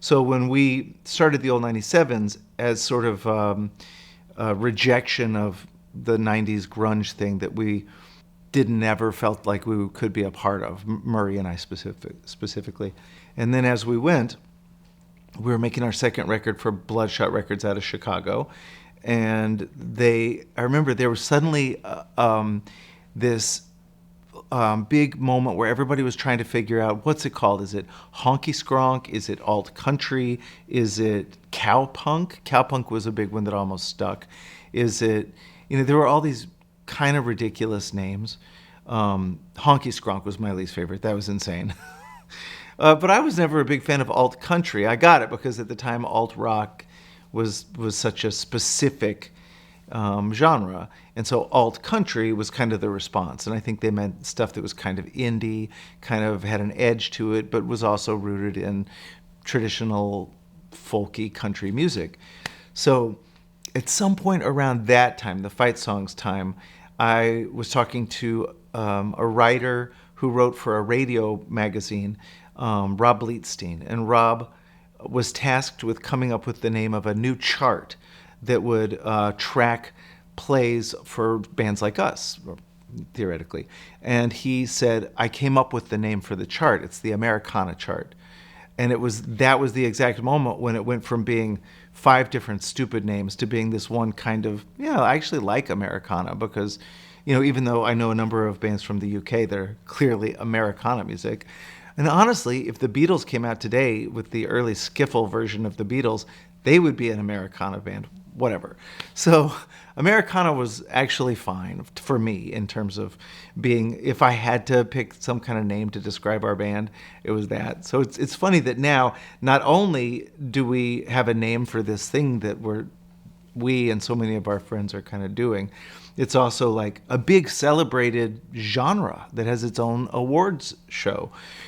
So when we started the old 97s as sort of a rejection of the 90s grunge thing that we didn't ever felt like we could be a part of, Murray and I specifically. And then as we went, we were making our second record for Bloodshot Records out of Chicago. And I remember there was suddenly this big moment where everybody was trying to figure out, what's it called? Is it honky skronk? Is it alt country? Is it cowpunk? Cowpunk was a big one that almost stuck. Is it, there were all these kind of ridiculous names. Honky skronk was my least favorite. That was insane. But I was never a big fan of alt country. I got it because at the time alt rock was such a specific genre. And so alt country was kind of the response. And I think they meant stuff that was kind of indie, kind of had an edge to it, but was also rooted in traditional folky country music. So at some point around that time, the Fight Songs time, I was talking to a writer who wrote for a radio magazine, Rob Bleetstein. And Rob was tasked with coming up with the name of a new chart that would track plays for bands like us, theoretically. And he said, I came up with the name for the chart. It's the Americana chart. And that was the exact moment when it went from being 5 different stupid names to being this one kind of, I actually like Americana because, even though I know a number of bands from the UK that are clearly Americana music. And honestly, if the Beatles came out today with the early skiffle version of the Beatles, they would be an Americana band, whatever. So Americana was actually fine for me in terms of being, if I had to pick some kind of name to describe our band, it was that. So it's funny that now, not only do we have a name for this thing that we and so many of our friends are kind of doing, it's also like a big celebrated genre that has its own awards show.